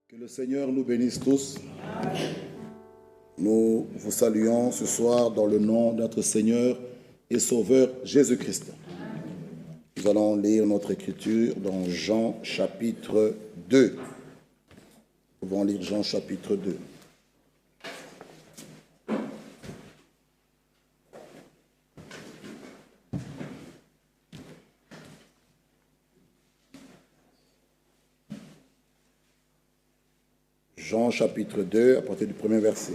Que le Seigneur nous bénisse tous. Nous vous saluons ce soir dans le nom de notre Seigneur et Sauveur Jésus-Christ. Nous allons lire notre écriture dans Jean chapitre 2. Nous pouvons lire Jean chapitre 2. Jean chapitre 2, à partir du premier verset.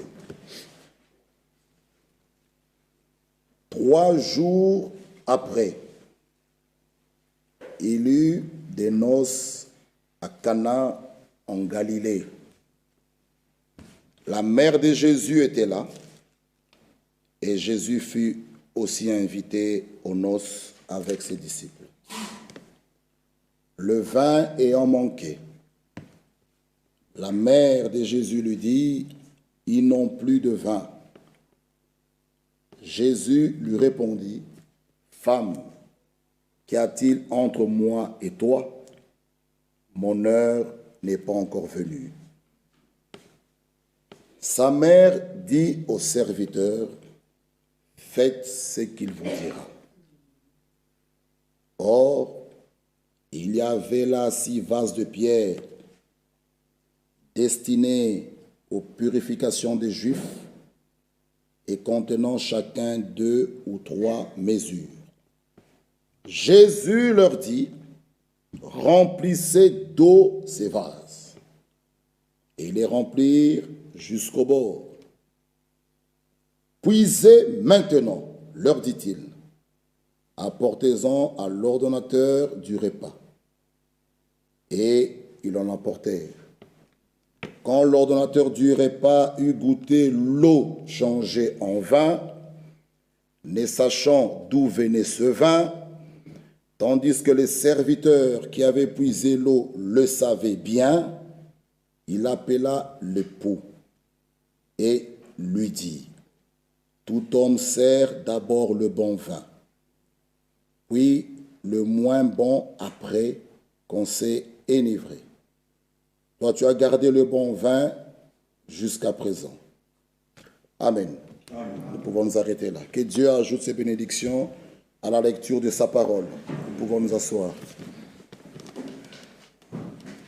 3 jours après, il eut des noces à Cana en Galilée. La mère de Jésus était là, et Jésus fut aussi invité aux noces avec ses disciples. Le vin ayant manqué, la mère de Jésus lui dit, « Ils n'ont plus de vin. » Jésus lui répondit, « Femme, qu'y a-t-il entre moi et toi? Mon heure n'est pas encore venue. » Sa mère dit au serviteur, « Faites ce qu'il vous dira. » Or, il y avait là 6 vases de pierre destinés aux purifications des Juifs et contenant chacun 2 ou 3 mesures. Jésus leur dit, remplissez d'eau ces vases. Et ils les remplirent jusqu'au bord. Puisez maintenant, leur dit-il, apportez-en à l'ordonnateur du repas. Et ils en apportèrent. Quand l'ordonnateur du repas eut goûté l'eau changée en vin, ne sachant d'où venait ce vin, tandis que les serviteurs qui avaient puisé l'eau le savaient bien, il appela l'époux et lui dit, « Tout homme sert d'abord le bon vin, puis le moins bon après qu'on s'est enivré. Toi, tu as gardé le bon vin jusqu'à présent. » Amen. Amen. Nous pouvons nous arrêter là. Que Dieu ajoute ses bénédictions à la lecture de sa parole. Nous pouvons nous asseoir.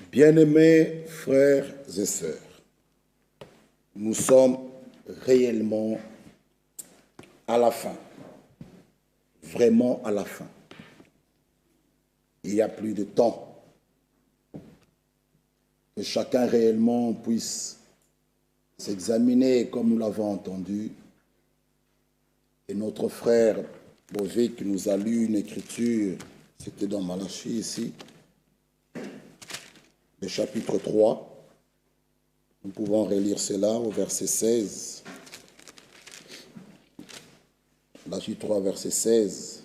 Bien-aimés frères et sœurs, nous sommes réellement à la fin. Vraiment à la fin. Il n'y a plus de temps. Que chacun réellement puisse s'examiner comme nous l'avons entendu. Et notre frère Bovic nous a lu une écriture, c'était dans Malachie ici, le chapitre 3. Nous pouvons relire cela au verset 16. Malachie 3, verset 16.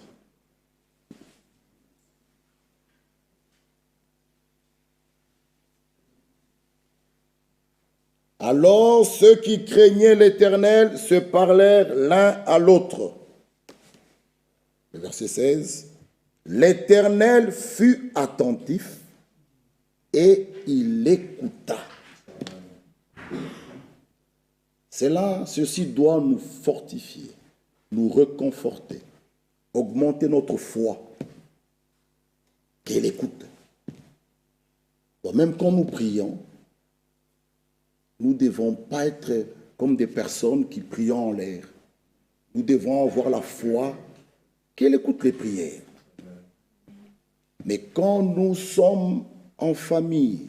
Alors ceux qui craignaient l'Éternel se parlèrent l'un à l'autre. Le verset 16. L'Éternel fut attentif et il écouta. Ceci doit nous fortifier, nous réconforter, augmenter notre foi. Qu'il écoute. Donc même quand nous prions, nous ne devons pas être comme des personnes qui prient en l'air. Nous devons avoir la foi qu'elle écoute les prières. Mais quand nous sommes en famille,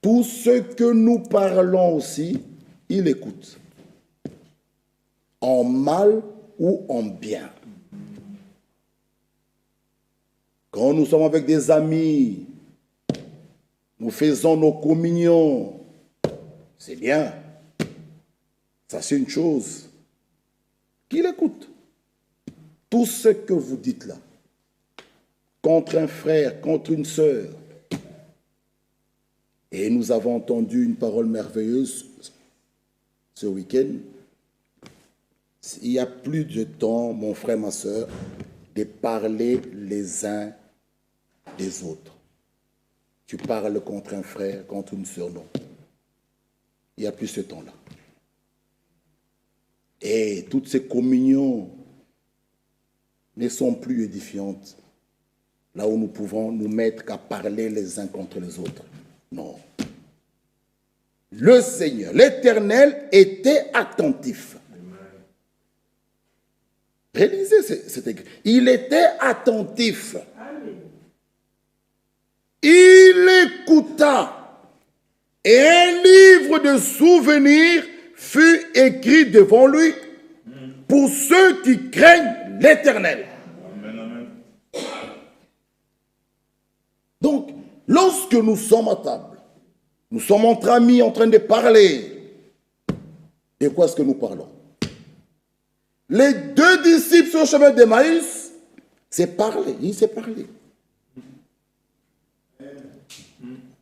tout ce que nous parlons aussi, il écoute. En mal ou en bien. Quand nous sommes avec des amis, nous faisons nos communions. C'est bien. Ça, c'est une chose. Qu'il écoute. Tout ce que vous dites là, contre un frère, contre une sœur. Et nous avons entendu une parole merveilleuse ce week-end. Il n'y a plus de temps, mon frère, ma sœur, de parler les uns des autres. tu parles contre un frère, contre une sœur, non. Il n'y a plus ce temps-là. Et toutes ces communions ne sont plus édifiantes. Là où nous pouvons nous mettre qu'à parler les uns contre les autres. Non. Le Seigneur, l'Éternel, était attentif. Réalisez cet écrit. Il était attentif. Il écouta. Et un livre de souvenirs fut écrit devant lui pour ceux qui craignent l'Éternel. Donc, lorsque nous sommes à table, nous sommes entre amis en train de parler, de quoi est-ce que nous parlons? Les deux disciples sur le chemin d'Emmaüs, c'est parler, il s'est parlé.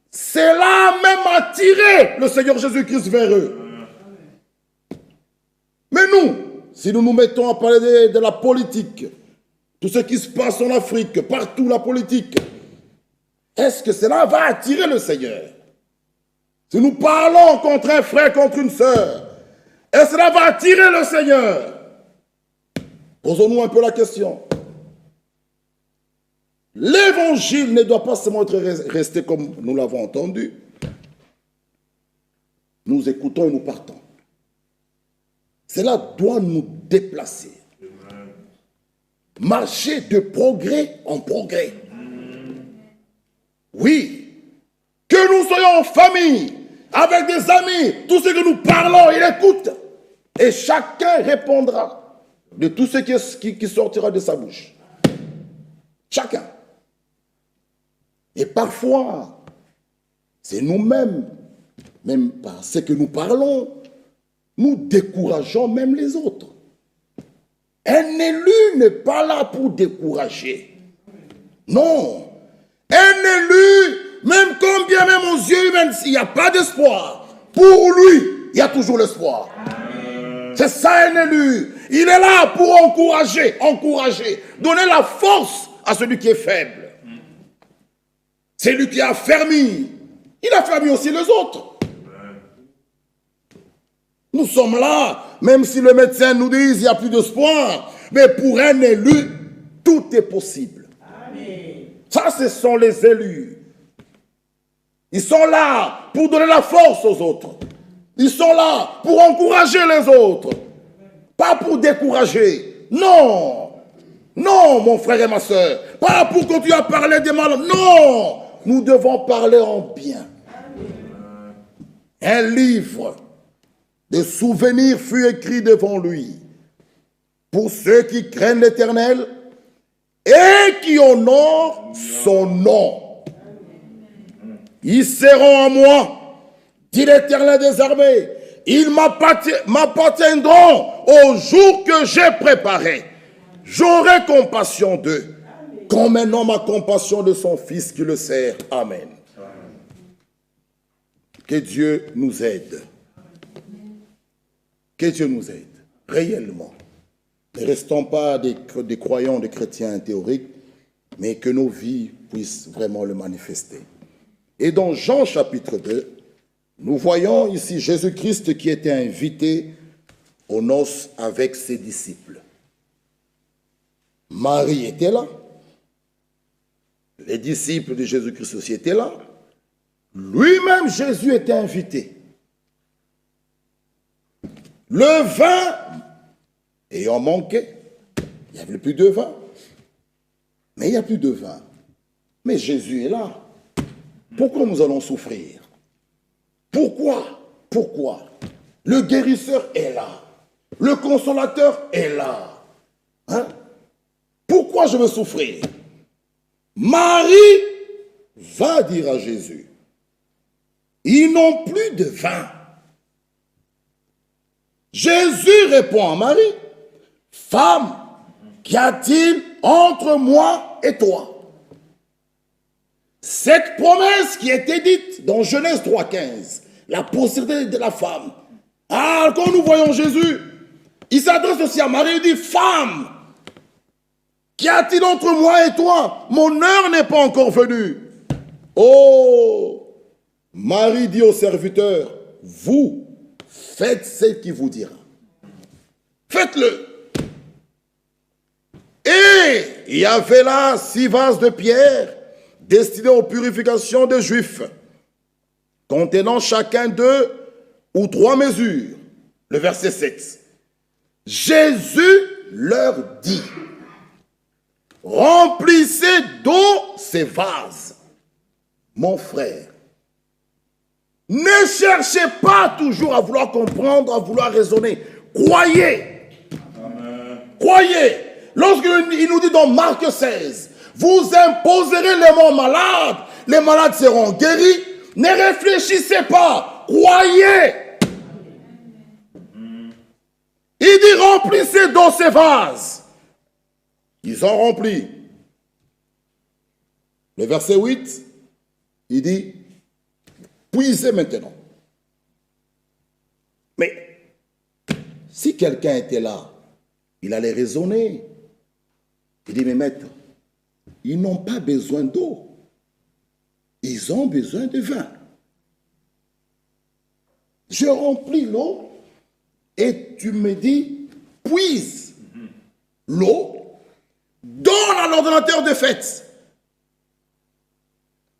Cela a même attiré le Seigneur Jésus-Christ vers eux. Mais nous, si nous nous mettons à parler de la politique, tout ce qui se passe en Afrique, partout la politique, est-ce que cela va attirer le Seigneur? Si nous parlons contre un frère, contre une sœur, est-ce que cela va attirer le Seigneur? Posons-nous un peu la question. L'évangile ne doit pas seulement rester comme nous l'avons entendu. Nous écoutons et nous partons. Cela doit nous déplacer. Marcher de progrès en progrès. Oui. Que nous soyons en famille, avec des amis, tout ce que nous parlons, il écoute. Et chacun répondra de tout ce qui sortira de sa bouche. Chacun. Et parfois, c'est nous-mêmes, même par ce que nous parlons, nous décourageons même les autres. Un élu n'est pas là pour décourager. Non. Un élu, même combien même aux yeux humains, s'il n'y a pas d'espoir, pour lui, il y a toujours l'espoir. C'est ça un élu. Il est là pour encourager, donner la force à celui qui est faible. C'est lui qui a affermi. Il a affermi aussi les autres. Nous sommes là, même si le médecin nous dit qu'il n'y a plus d'espoir, mais pour un élu, tout est possible. Amen. Ça, ce sont les élus. Ils sont là pour donner la force aux autres. Ils sont là pour encourager les autres. Pas pour décourager. Non. Non, mon frère et ma soeur. Pas pour continuer à parler des mal. Non. Nous devons parler en bien. Un livre de souvenirs fut écrit devant lui pour ceux qui craignent l'Éternel et qui honorent son nom. Ils seront en moi, dit l'Éternel des armées. Ils m'appartiendront au jour que j'ai préparé. J'aurai compassion d'eux, comme un homme a compassion de son fils qui le sert. Amen. Que Dieu nous aide. Que Dieu nous aide, réellement. Ne restons pas des croyants, des chrétiens théoriques, mais que nos vies puissent vraiment le manifester. Et dans Jean chapitre 2, nous voyons ici Jésus-Christ qui était invité aux noces avec ses disciples. Marie était là. Les disciples de Jésus-Christ aussi étaient là. Lui-même, Jésus était invité. Le vin ayant manqué, il n'y avait plus de vin. Mais il n'y a plus de vin. Mais Jésus est là. Pourquoi nous allons souffrir? Pourquoi? Le guérisseur est là. Le consolateur est là. Hein? Pourquoi je veux souffrir? Marie va dire à Jésus, ils n'ont plus de vin. Jésus répond à Marie, femme, qu'y a-t-il entre moi et toi? Cette promesse qui était dite dans Genèse 3,15, la postérité de la femme. Ah, quand nous voyons Jésus, il s'adresse aussi à Marie, il dit, femme, qu'y a-t-il entre moi et toi? Mon heure n'est pas encore venue. Oh, Marie dit au serviteur, vous faites ce qu'il vous dira. Faites-le. Et il y avait là 6 vases de pierre destinés aux purifications des Juifs, contenant chacun 2 ou 3 mesures. Le verset 7. Jésus leur dit, remplissez d'eau ces vases. Mon frère, ne cherchez pas toujours à vouloir comprendre, à vouloir raisonner. Croyez. Amen. Croyez. Lorsqu'il nous dit dans Marc 16, vous imposerez les malades seront guéris. Ne réfléchissez pas, croyez. Il dit remplissez dans ces vases. Ils ont rempli. Le verset 8, il dit puisez maintenant. Mais si quelqu'un était là, il allait raisonner. Il dit mais maître, ils n'ont pas besoin d'eau. Ils ont besoin de vin. Je remplis l'eau et tu me dis, puise l'eau, donne à l'ordonnateur de fête.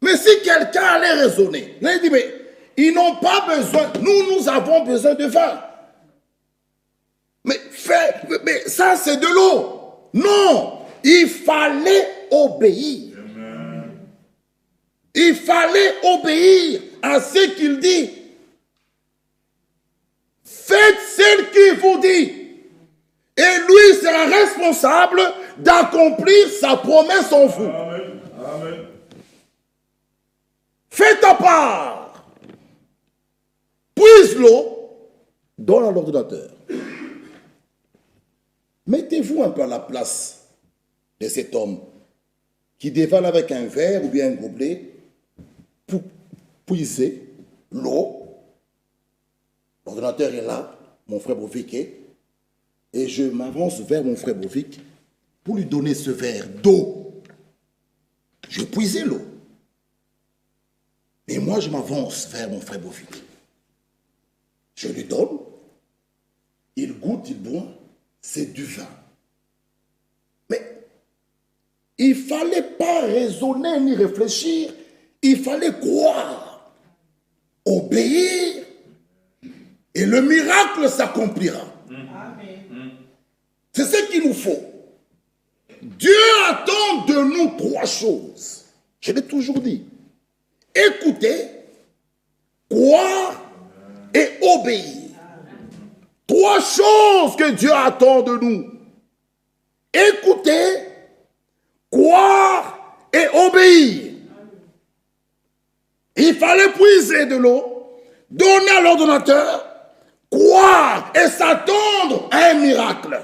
Mais si quelqu'un allait raisonner, là il dit, mais ils n'ont pas besoin, nous avons besoin de vin. Mais ça c'est de l'eau. Non, il fallait obéir. Il fallait obéir à ce qu'il dit. Faites ce qu'il vous dit. Et lui sera responsable d'accomplir sa promesse en vous. Amen. Amen. Faites ta part. Puise l'eau, donne à l'ordonnateur. Mettez-vous un peu à la place de cet homme qui dévale avec un verre ou bien un gobelet pour puiser l'eau. L'ordonnateur est là, mon frère Bovic est, et je m'avance vers mon frère Bovic pour lui donner ce verre d'eau. Je puisais l'eau. Et moi, je m'avance vers mon frère Bovic. Je lui donne, il goûte, il boit, c'est du vin. Mais il ne fallait pas raisonner ni réfléchir, il fallait croire, obéir, et le miracle s'accomplira. C'est ce qu'il nous faut. Dieu attend de nous 3 choses. Je l'ai toujours dit. Écouter, croire et obéir. 3 choses que Dieu attend de nous. Écouter, croire et obéir. Il fallait puiser de l'eau, donner à l'ordonnateur, croire et s'attendre à un miracle.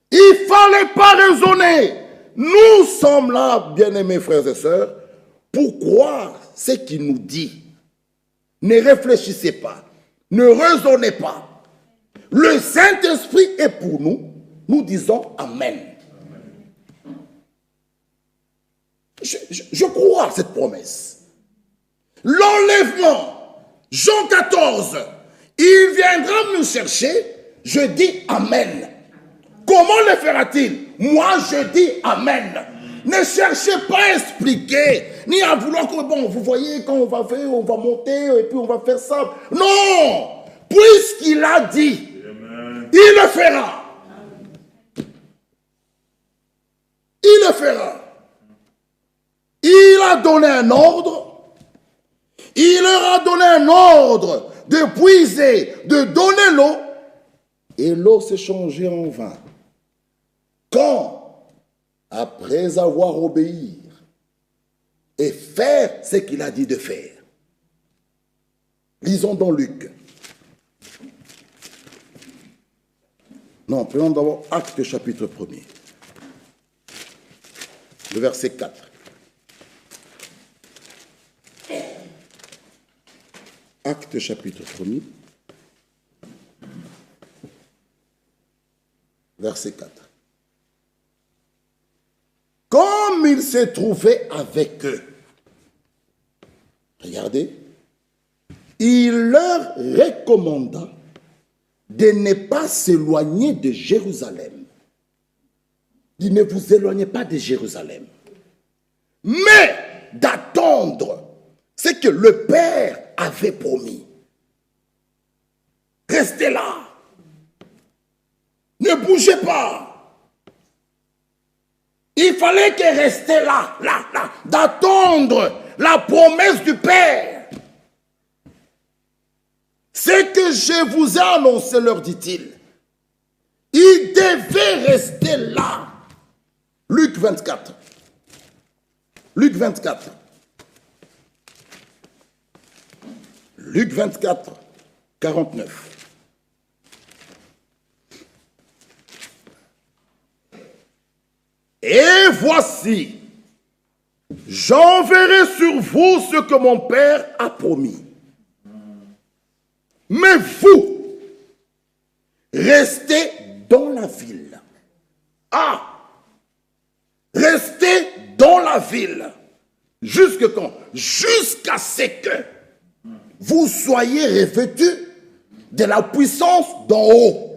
Il ne fallait pas raisonner. Nous sommes là, bien-aimés frères et sœurs, pour croire ce qu'il nous dit. Ne réfléchissez pas. Ne raisonnez pas. Le Saint-Esprit est pour nous. Nous disons Amen. Je crois à cette promesse. L'enlèvement, Jean 14, il viendra me chercher, je dis Amen. Comment le fera-t-il? Moi, je dis Amen. Ne cherchez pas à expliquer, ni à vouloir que, bon, vous voyez, quand on va faire, on va monter, et puis on va faire ça. Non! Puisqu'il a dit, Amen. Il le fera. Il le fera. Il a donné un ordre. Il leur a donné un ordre de puiser, de donner l'eau. Et l'eau s'est changée en vin. Quand, après avoir obéi et faire ce qu'il a dit de faire. Lisons dans Luc. Non, prenons d'abord Actes chapitre 1er. Le verset 4. Actes chapitre 1er. Verset 4. Comme il se trouvait avec eux, regardez, il leur recommanda de ne pas s'éloigner de Jérusalem. Il ne vous éloignez pas de Jérusalem, mais d'attendre ce que le Père avait promis. Restez là. Ne bougez pas. Il fallait que restez là, d'attendre la promesse du Père. Ce que je vous ai annoncé, leur dit-il, il devait rester là. Luc 24. Luc 24. Luc 24, 49. Et voici, j'enverrai sur vous ce que mon Père a promis. Mais vous, restez dans la ville. Restez dans la ville. Jusque quand? Jusqu'à ce que vous soyez revêtus de la puissance d'en haut.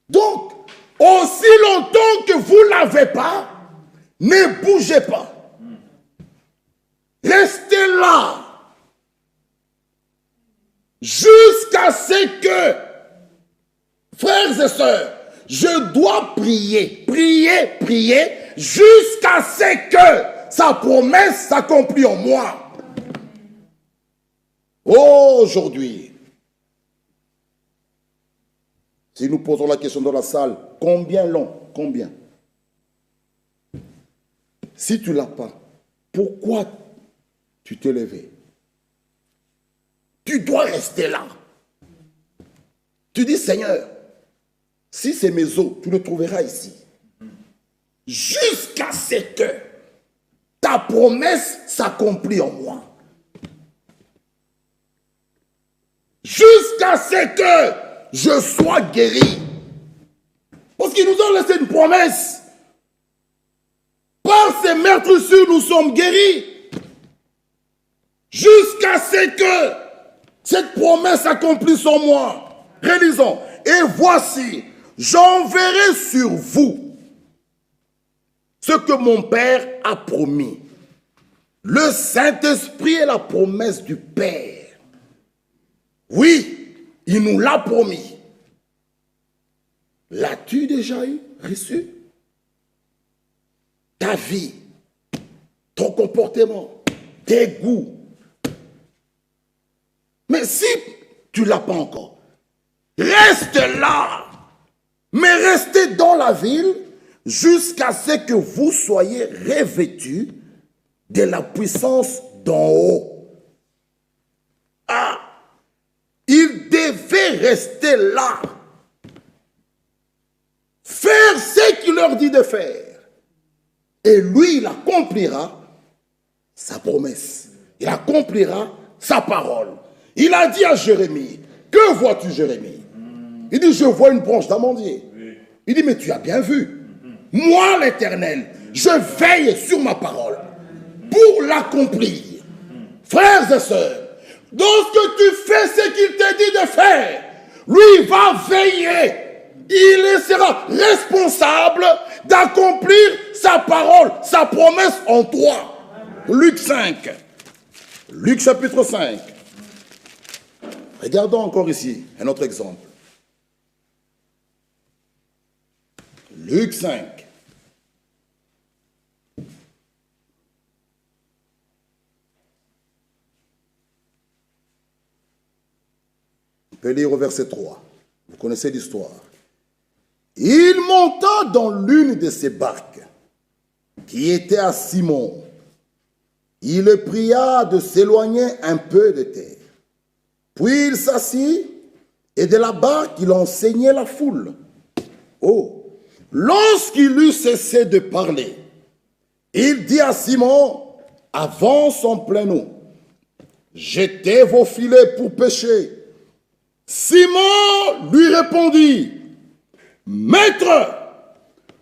Donc, aussi longtemps que vous ne l'avez pas, ne bougez pas. Restez là. Jusqu'à ce que, frères et sœurs, je dois prier, jusqu'à ce que sa promesse s'accomplisse en moi. Aujourd'hui, si nous posons la question dans la salle, combien long? Combien? Si tu ne l'as pas, pourquoi tu t'es levé? Tu dois rester là. Tu dis, Seigneur, si c'est mes os, tu le trouveras ici. Jusqu'à ce que ta promesse s'accomplit en moi. Jusqu'à ce que je sois guéri. Parce qu'ils nous ont laissé une promesse. Par ces meurtrissures, nous sommes guéris. Jusqu'à ce que cette promesse s'accomplisse en moi. Relisons. Et voici, j'enverrai sur vous ce que mon Père a promis. Le Saint-Esprit est la promesse du Père. Oui, il nous l'a promis. L'as-tu déjà reçu? Ta vie, ton comportement, tes goûts. Mais si tu ne l'as pas encore, reste là. Mais restez dans la ville jusqu'à ce que vous soyez revêtus de la puissance d'en haut. Il devait rester là. Faire ce qu'il leur dit de faire. Et lui, il accomplira sa promesse. Il accomplira sa parole. Il a dit à Jérémie, que vois-tu, Jérémie? Il dit, je vois une branche d'amandier. Il dit, mais tu as bien vu. Moi, l'Éternel, je veille sur ma parole pour l'accomplir. Frères et sœurs, lorsque tu fais ce qu'il te dit de faire, lui va veiller. Il sera responsable d'accomplir sa parole, sa promesse en toi. Luc 5. Luc chapitre 5. Regardons encore ici un autre exemple. Luc 5. On peut lire au verset 3. Vous connaissez l'histoire. Il monta dans l'une de ses barques, qui était à Simon. Il le pria de s'éloigner un peu de terre. Puis il s'assit, et de la barque, il enseignait la foule. Lorsqu'il eut cessé de parler, il dit à Simon, avance en pleine eau, jetez vos filets pour pêcher. Simon lui répondit, Maître,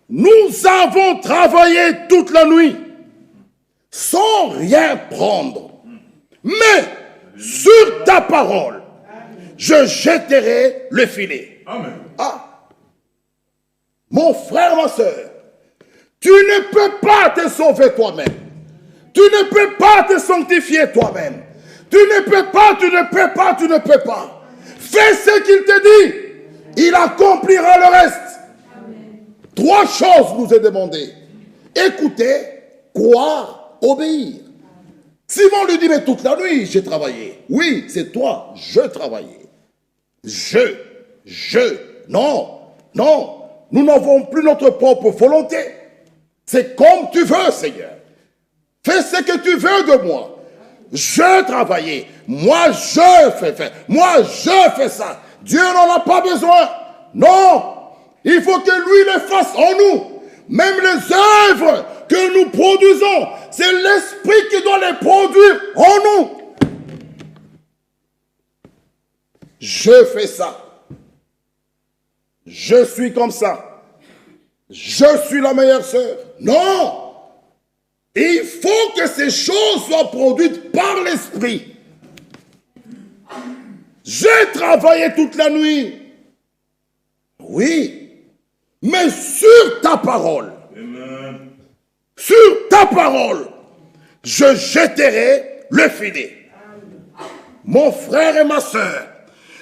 nous avons travaillé toute la nuit sans rien prendre. Mais sur ta parole, je jetterai le filet. Amen. Ah, mon frère, ma soeur, tu ne peux pas te sauver toi-même. Tu ne peux pas te sanctifier toi-même. Tu ne peux pas, tu ne peux pas, tu ne peux pas. Fais ce qu'il te dit. Il accomplira le reste. Amen. 3 choses nous est demandé. Écouter, croire, obéir. Simon lui dit, mais toute la nuit, j'ai travaillé. Oui, c'est toi, je travaillais. Non, nous n'avons plus notre propre volonté. C'est comme tu veux, Seigneur. Fais ce que tu veux de moi. Je travaillais. Moi, je fais ça. Dieu n'en a pas besoin. Non. Il faut que lui le fasse en nous. Même les œuvres que nous produisons, c'est l'Esprit qui doit les produire en nous. Je fais ça. Je suis comme ça. Je suis la meilleure sœur. Non. Il faut que ces choses soient produites par l'Esprit. J'ai travaillé toute la nuit. Oui. Mais sur ta parole. Amen. Sur ta parole, je jetterai le filet. Mon frère et ma soeur,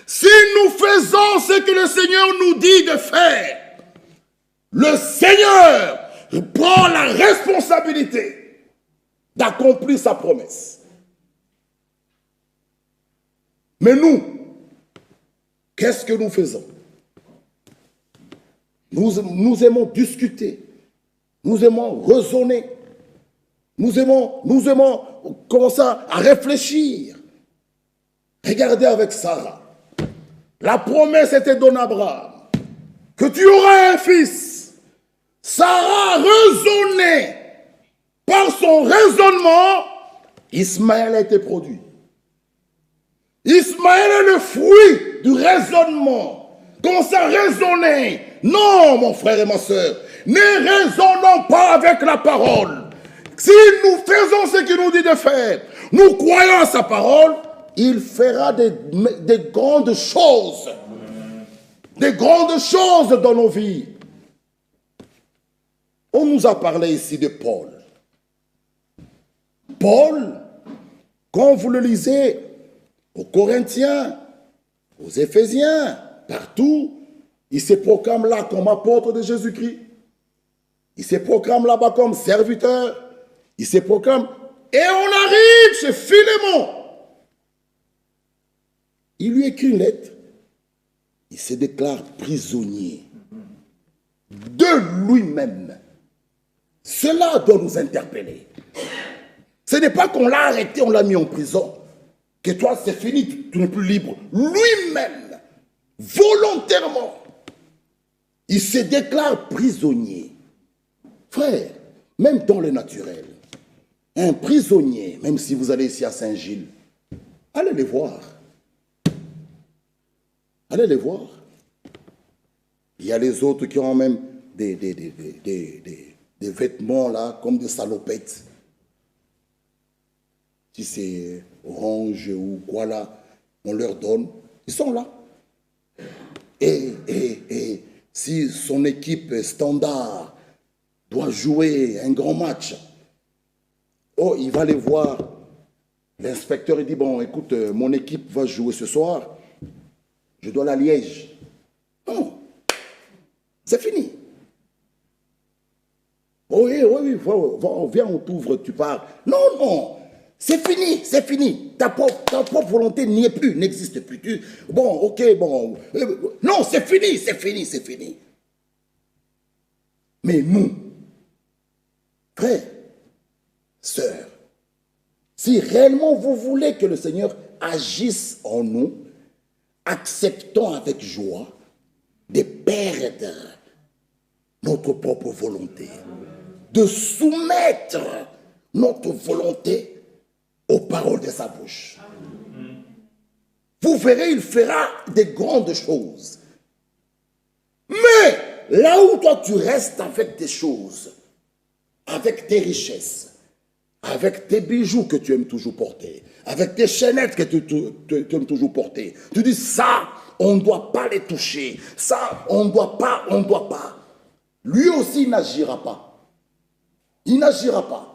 si nous faisons ce que le Seigneur nous dit de faire, le Seigneur prend la responsabilité d'accomplir sa promesse. Mais nous, qu'est-ce que nous faisons? Nous aimons discuter, nous aimons raisonner, nous aimons commencer à réfléchir. Regardez avec Sarah. La promesse était donnée à Abraham que tu auras un fils. Sarah raisonnait. Par son raisonnement, Ismaël a été produit. Ismaël est le fruit du raisonnement. Commence à raisonner. Non, mon frère et ma soeur, ne raisonnons pas avec la parole. Si nous faisons ce qu'il nous dit de faire, nous croyons à sa parole, il fera des grandes choses. Des grandes choses dans nos vies. On nous a parlé ici de Paul. Paul, quand vous le lisez, aux Corinthiens, aux Éphésiens, partout, il se proclame là comme apôtre de Jésus-Christ. Il se proclame là-bas comme serviteur. Il se proclame. Et on arrive chez Philémon. Il lui écrit une lettre. Il se déclare prisonnier de lui-même. Cela doit nous interpeller. Ce n'est pas qu'on l'a arrêté, on l'a mis en prison. Que toi, c'est fini, tu n'es plus libre. Lui-même, volontairement, il se déclare prisonnier. Frère, même dans le naturel, un prisonnier, même si vous allez ici à Saint-Gilles, allez les voir. Allez les voir. Il y a les autres qui ont même des vêtements là, comme des salopettes. Si c'est orange ou quoi là, on leur donne. Ils sont là. Et si son équipe standard doit jouer un grand match, oh, il va les voir. L'inspecteur, il dit, bon, écoute, mon équipe va jouer ce soir. Je dois aller à Liège. Non. C'est fini. Oh, oui, viens, on t'ouvre, tu pars. Non. C'est fini. Ta propre volonté n'y est plus, n'existe plus. Bon. Non, c'est fini. Mais nous, frères, sœurs, si réellement vous voulez que le Seigneur agisse en nous, acceptons avec joie de perdre notre propre volonté, de soumettre notre volonté aux paroles de sa bouche. Vous verrez, il fera des grandes choses. Mais là où toi tu restes avec tes choses, avec tes richesses, avec tes bijoux que tu aimes toujours porter, avec tes chaînettes que tu aimes toujours porter, tu dis ça, on ne doit pas les toucher, ça, on ne doit pas, on ne doit pas. Lui aussi, il n'agira pas. Il n'agira pas.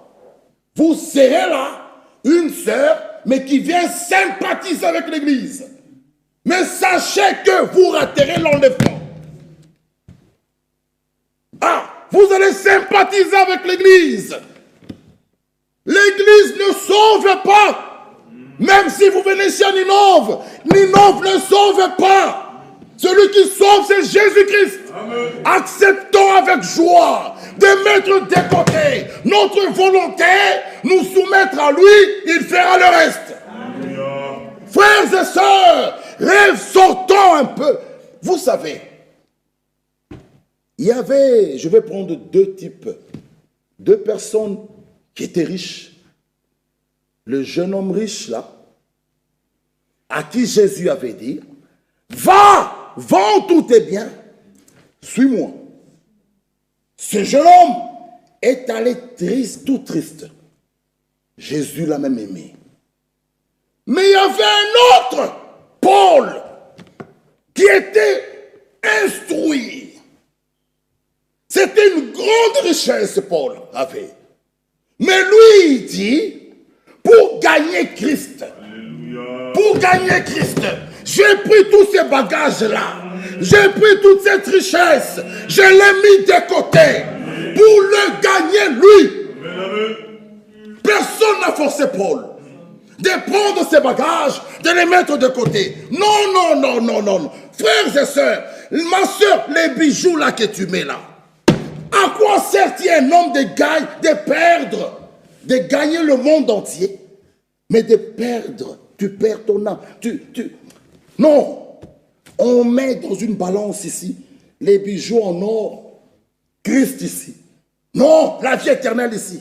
Vous serez là, une sœur, mais qui vient sympathiser avec l'Église. Mais sachez que vous raterez l'enlèvement. Ah, vous allez sympathiser avec l'Église. L'Église ne sauve pas. Même si vous venez chez Ninove, Ninove ne sauve pas. Celui qui sauve, c'est Jésus-Christ. Acceptons avec joie de mettre de côté notre volonté, nous soumettre à lui, il fera le reste. Amen. Frères et sœurs, sortons un peu. Vous savez, il y avait, je vais prendre deux types, deux personnes qui étaient riches. Le jeune homme riche là, à qui Jésus avait dit, va, vends tous tes biens, suis-moi. Ce jeune homme est allé triste, tout triste. Jésus l'a même aimé. Mais il y avait un autre, Paul, qui était instruit. C'était une grande richesse, Paul avait. Mais lui, il dit, pour gagner Christ, pour gagner Christ, j'ai pris tous ces bagages-là, j'ai pris toute cette richesse, je l'ai mis de côté pour le gagner lui. Personne n'a forcé Paul de prendre ses bagages, de les mettre de côté. Non, non, non, non, non. Frères et sœurs, ma sœur, les bijoux là que tu mets là, à quoi sert-il un homme de perdre, de gagner le monde entier, mais de perdre, tu perds ton âme. Non, on met dans une balance ici les bijoux en or, Christ ici. Non, la vie éternelle ici.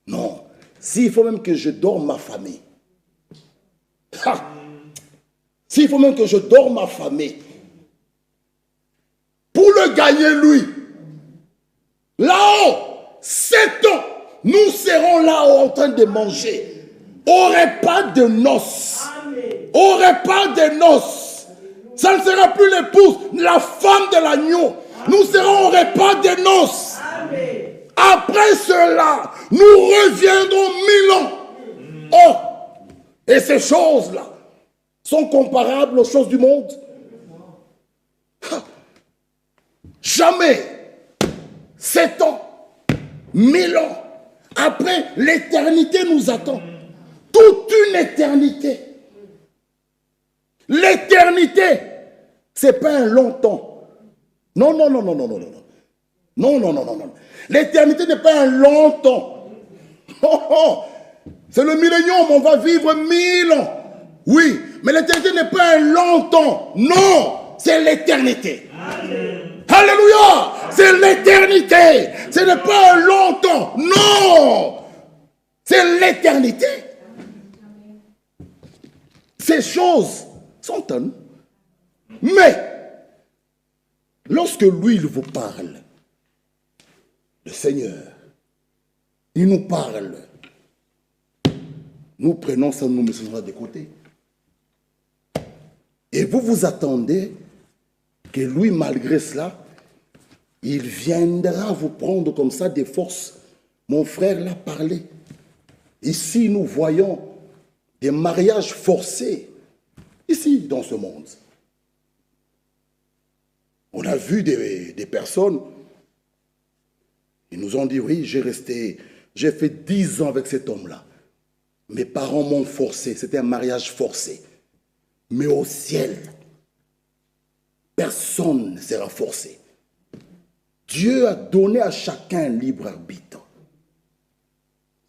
Non, s'il faut même que je dorme ma famille, s'il faut même que je dorme ma famille, pour le gagner lui, là-haut, 7 ans, nous serons là-haut en train de manger, au repas de noces, au repas de noces. Ça ne sera plus l'épouse, la femme de l'agneau. Nous serons au repas des noces. Amen. Après cela, nous reviendrons 1000 ans. Oh, et ces choses-là sont comparables aux choses du monde? Jamais. 7 ans, 1000 ans. Après, l'éternité nous attend. Toute une éternité. L'éternité, c'est pas un long temps. Non, non, non, non, non, non, non. Non, non, non, non, non. L'éternité n'est pas un long temps. Oh, oh. C'est le millénium, on va vivre 1000 ans. Oui, mais l'éternité n'est pas un long temps. Non, c'est l'éternité. Alléluia, c'est l'éternité. Ce n'est pas un long temps. Non, c'est l'éternité. Ces choses sont à nous. Mais, lorsque lui, il vous parle, le Seigneur, il nous parle, nous prenons ça, nous mettons de côté. Et vous vous attendez que lui, malgré cela, il viendra vous prendre comme ça des forces. Mon frère l'a parlé. Ici, nous voyons des mariages forcés. Ici, dans ce monde. On a vu des personnes, ils nous ont dit, oui, j'ai fait 10 ans avec cet homme-là. Mes parents m'ont forcé, c'était un mariage forcé. Mais au ciel, personne ne sera forcé. Dieu a donné à chacun un libre arbitre.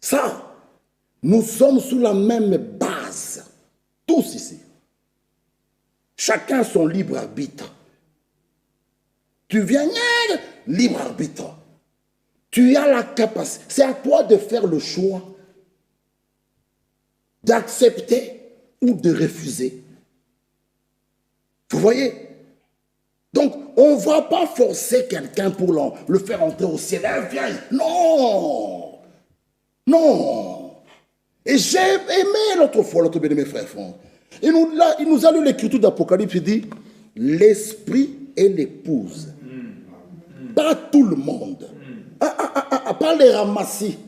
Ça, nous sommes sous la même base, tous ici. Chacun son libre arbitre. Tu viens, libre arbitre. Tu as la capacité. C'est à toi de faire le choix d'accepter ou de refuser. Vous voyez? Donc, on ne va pas forcer quelqu'un pour le faire entrer au ciel. Viens. Non. Non. Et j'ai aimé l'autre fois, l'autre bien-aimé frère. Il nous a lu l'écriture d'Apocalypse, il dit, l'esprit et l'épouse. Pas tout le monde. Pas les ramassis.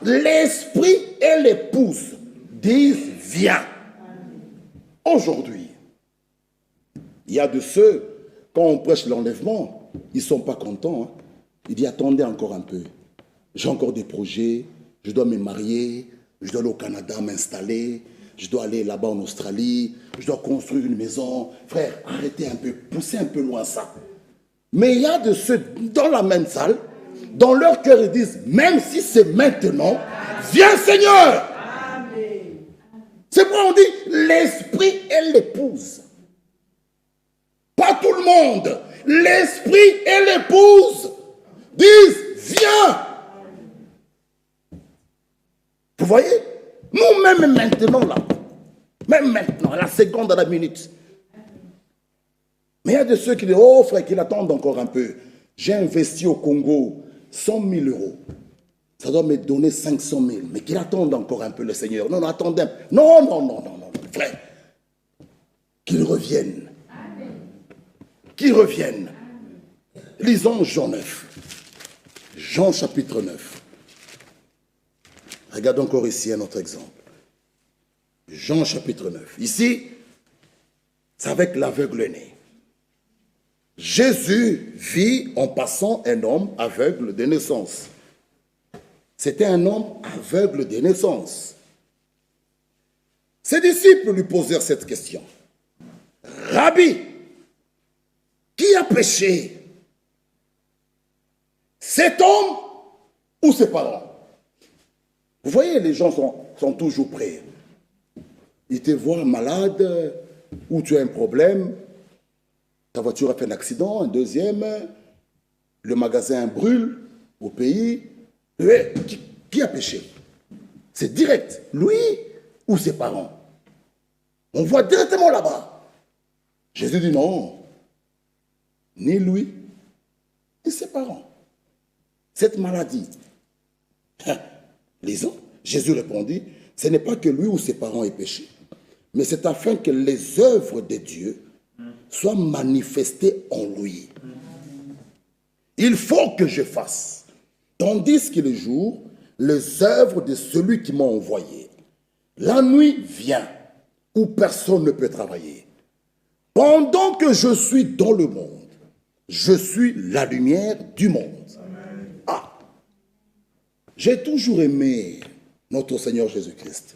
L'esprit et l'épouse disent, viens. Aujourd'hui, il y a de ceux, quand on prêche l'enlèvement, ils ne sont pas contents. Hein. Ils disent, attendez encore un peu. J'ai encore des projets, je dois me marier, je dois aller au Canada m'installer, je dois aller là-bas en Australie, je dois construire une maison. Frère, arrêtez un peu, poussez un peu loin ça. Mais il y a de ceux dans la même salle, dans leur cœur, ils disent, même si c'est maintenant, viens Seigneur. C'est pourquoi on dit l'esprit et l'épouse. Pas tout le monde. L'esprit et l'épouse disent, viens. Vous voyez? Nous, même maintenant, là, même maintenant, à la seconde, à la minute. Mais il y a de ceux qui disent, oh frère, qu'ils attendent encore un peu. J'ai investi au Congo 100 000 euros. Ça doit me donner 500 000. Mais qu'ils attendent encore un peu le Seigneur. Non, attendez. Non, frère. Qu'ils reviennent. Qu'ils reviennent. Lisons Jean 9. Jean chapitre 9. Regardons encore ici un autre exemple. Jean chapitre 9. Ici, c'est avec l'aveugle-né. Jésus vit en passant un homme aveugle de naissance. C'était un homme aveugle de naissance. Ses disciples lui posèrent cette question. Rabbi, qui a péché? Cet homme ou ses parents? Vous voyez, les gens sont toujours prêts. Ils te voient malade ou tu as un problème. Ta voiture a fait un accident, un deuxième. Le magasin brûle au pays. Qui a péché? C'est direct. Lui ou ses parents? On voit directement là-bas. Jésus dit non. Ni lui, ni ses parents. Cette maladie. Lisons. Jésus répondit, ce n'est pas que lui ou ses parents aient péché, mais c'est afin que les œuvres de Dieu soient manifestées en lui. Il faut que je fasse, tandis que le jour, les œuvres de celui qui m'a envoyé. La nuit vient, où personne ne peut travailler. Pendant que je suis dans le monde, je suis la lumière du monde. Ah, j'ai toujours aimé notre Seigneur Jésus-Christ.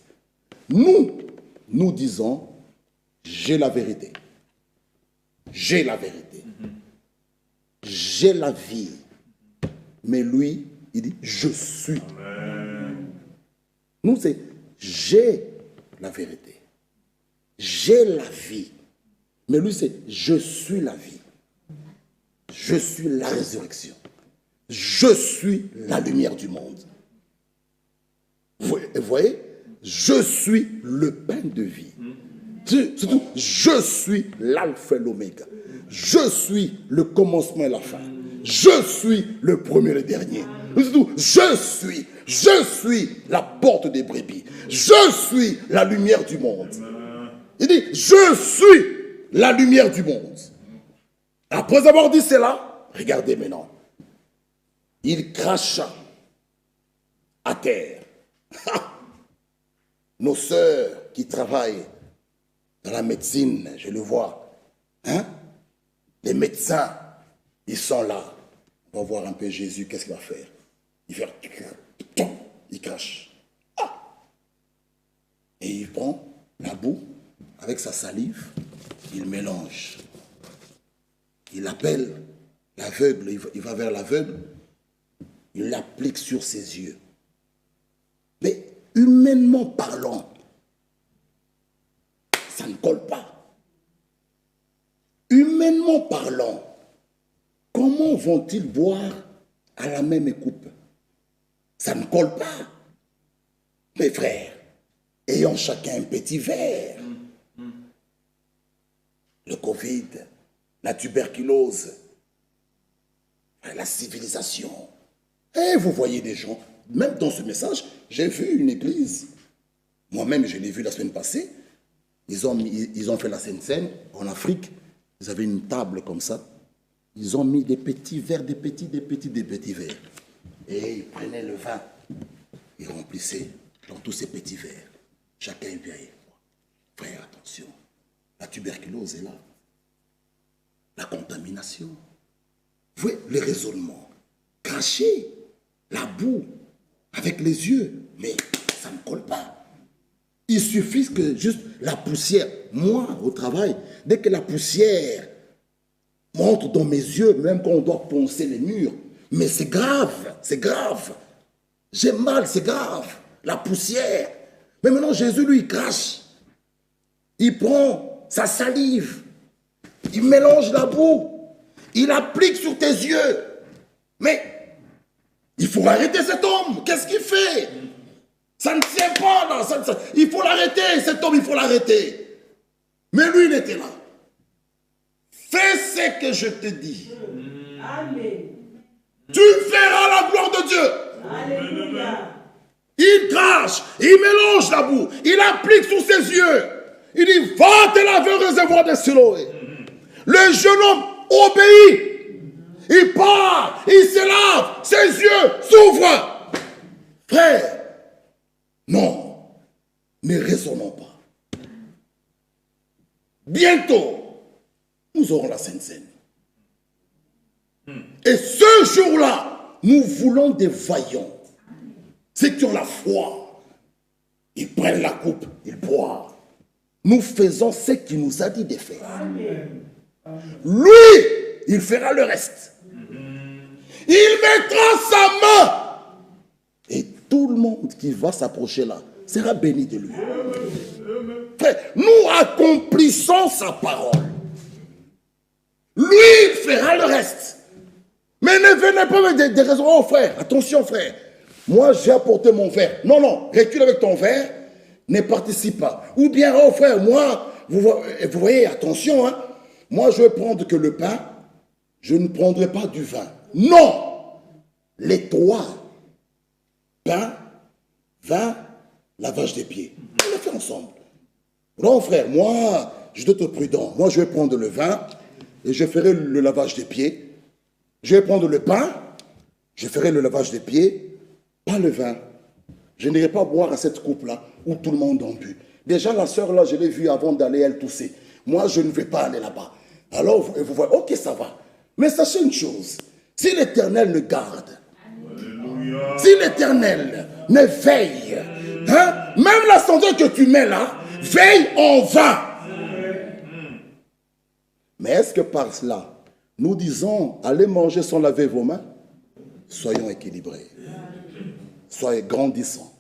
Nous disons, j'ai la vérité. J'ai la vérité. J'ai la vie. Mais lui, il dit, je suis. Nous, c'est, j'ai la vérité. J'ai la vie. Mais lui, c'est, je suis la vie. Je suis la résurrection. Je suis la lumière du monde. Vous voyez, je suis le pain de vie. Surtout, je suis l'alpha et l'oméga. Je suis le commencement et la fin. Je suis le premier et le dernier. Surtout, je suis la porte des brebis. Je suis la lumière du monde. Il dit, je suis la lumière du monde. Après avoir dit cela, regardez maintenant. Il cracha à terre. Nos sœurs qui travaillent dans la médecine, je le vois. Hein? Les médecins, ils sont là. On va voir un peu Jésus, qu'est-ce qu'il va faire? Il fait... Il crache. Ah! Et il prend la boue avec sa salive, il mélange. Il appelle l'aveugle, il va vers l'aveugle, il l'applique sur ses yeux. Mais humainement parlant, ça ne colle pas. Humainement parlant, comment vont-ils boire à la même coupe? Ça ne colle pas. Mes frères, ayons chacun un petit verre. Le Covid la tuberculose, la civilisation. Et vous voyez des gens, même dans ce message, j'ai vu une église. Moi-même, je l'ai vu la semaine passée. Ils ont fait la Sainte-Seine en Afrique. Ils avaient une table comme ça. Ils ont mis des petits verres, des petits verres. Et ils prenaient le vin. Ils remplissaient dans tous ces petits verres. Chacun bien. Frère, attention. La tuberculose est là. La contamination. Vous voyez, le raisonnement. Cracher la boue avec les yeux. Mais ça ne colle pas. Il suffit que juste la poussière, moi au travail, dès que la poussière monte dans mes yeux, même quand on doit poncer les murs, mais c'est grave, c'est grave. J'ai mal, c'est grave. La poussière. Mais maintenant Jésus, lui, il crache. Il prend sa salive. Il mélange la boue. Il applique sur tes yeux. Mais il faut arrêter cet homme. Qu'est-ce qu'il fait? Ça ne tient pas là. Il faut l'arrêter, cet homme, il faut l'arrêter. Mais lui, il était là. Fais ce que je te dis. Amen. Tu verras la gloire de Dieu. Alléluia. Il crache, il mélange la boue, il applique sur ses yeux. Il dit, va te laver au réservoir de Siloé. Le jeune homme obéit. Il part, il se lave, ses yeux s'ouvrent. Frère, non, ne raisonnons pas. Bientôt, nous aurons la Sainte-Seine. Et ce jour-là, nous voulons des vaillants. Ceux qui ont la foi. Ils prennent la coupe, ils boivent. Nous faisons ce qu'il nous a dit de faire. Amen. Lui, il fera le reste. Il mettra sa main. Et tout le monde qui va s'approcher là sera béni de lui. Frère, nous accomplissons sa parole. Lui, il fera le reste. Mais ne venez pas avec des raisons. Oh frère, attention frère. Moi, j'ai apporté mon verre. Non, non, recule avec ton verre. Ne participe pas. Ou bien, oh frère, moi, vous voyez, attention, hein. Moi, je vais prendre que le pain. Je ne prendrai pas du vin. Non. Les trois. Pain, vin, lavage des pieds. On le fait ensemble. Non, frère, moi, je dois être prudent. Moi, je vais prendre le vin et je ferai le lavage des pieds. Je vais prendre le pain, je ferai le lavage des pieds, pas le vin. Je n'irai pas boire à cette coupe-là où tout le monde en bu. Déjà, la sœur, là, je l'ai vue avant d'aller, elle tousser. Moi, je ne vais pas aller là-bas. Alors, vous voyez, ok, ça va. Mais sachez une chose, si l'Éternel le garde, si l'Éternel ne veille, hein, même la santé que tu mets là, veille en vain. Mais est-ce que par cela, nous disons, allez manger sans laver vos mains? Soyons équilibrés. Soyez grandissants.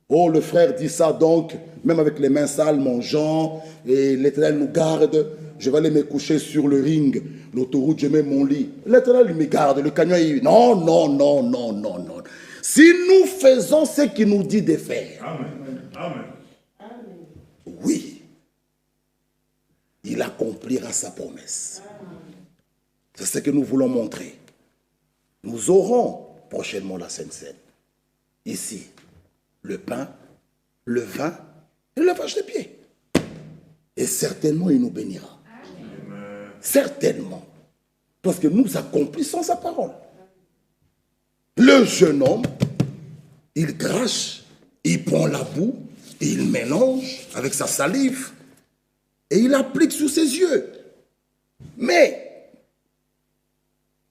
Oh, le frère dit ça donc, même avec les mains sales, mangeant, et l'Éternel nous garde. Je vais aller me coucher sur le ring, l'autoroute, je mets mon lit. L'Éternel lui me garde, le camion, il... Non, non, non, non, non, non. Si nous faisons ce qu'il nous dit de faire, Amen. oui, il accomplira sa promesse. C'est ce que nous voulons montrer. Nous aurons prochainement la Sainte-Seine. Ici, le pain, le vin et le lavage des pieds. Et certainement, il nous bénira. Amen. Certainement. Parce que nous accomplissons sa parole. Le jeune homme, il crache, il prend la boue, il mélange avec sa salive et il applique sur ses yeux. Mais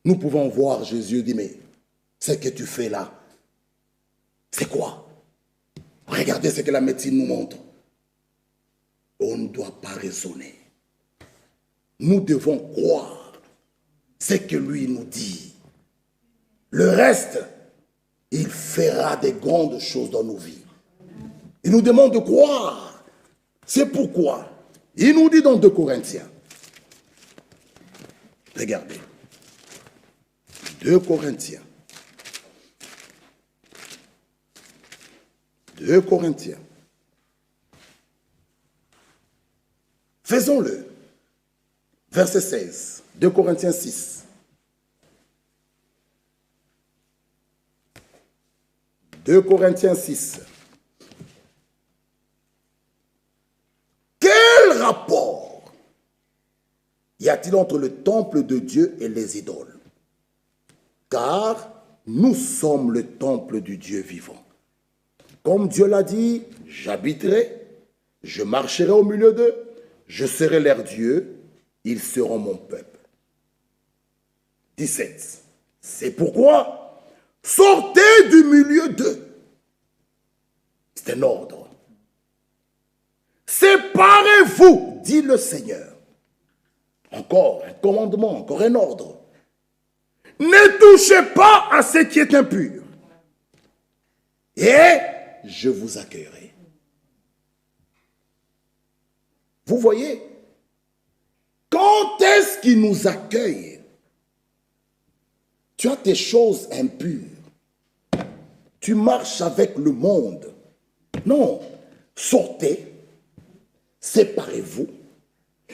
nous pouvons voir Jésus dire, mais ce que tu fais là, c'est quoi? Regardez ce que la médecine nous montre. On ne doit pas raisonner. Nous devons croire ce que lui nous dit. Le reste, il fera des grandes choses dans nos vies. Il nous demande de croire. C'est pourquoi il nous dit dans 2 Corinthiens. Regardez. 2 Corinthiens. 2 Corinthiens. Faisons-le. Verset 16. 2 Corinthiens 6. 2 Corinthiens 6. Quel rapport y a-t-il entre le temple de Dieu et les idoles? Car nous sommes le temple du Dieu vivant. Comme Dieu l'a dit, j'habiterai, je marcherai au milieu d'eux, je serai leur Dieu, ils seront mon peuple. 17. C'est pourquoi, sortez du milieu d'eux. C'est un ordre. Séparez-vous, dit le Seigneur. Encore un commandement, encore un ordre. Ne touchez pas à ce qui est impur. Et je vous accueillerai. Vous voyez, quand est-ce qu'il nous accueille? Tu as tes choses impures. Tu marches avec le monde. Non, sortez, séparez-vous.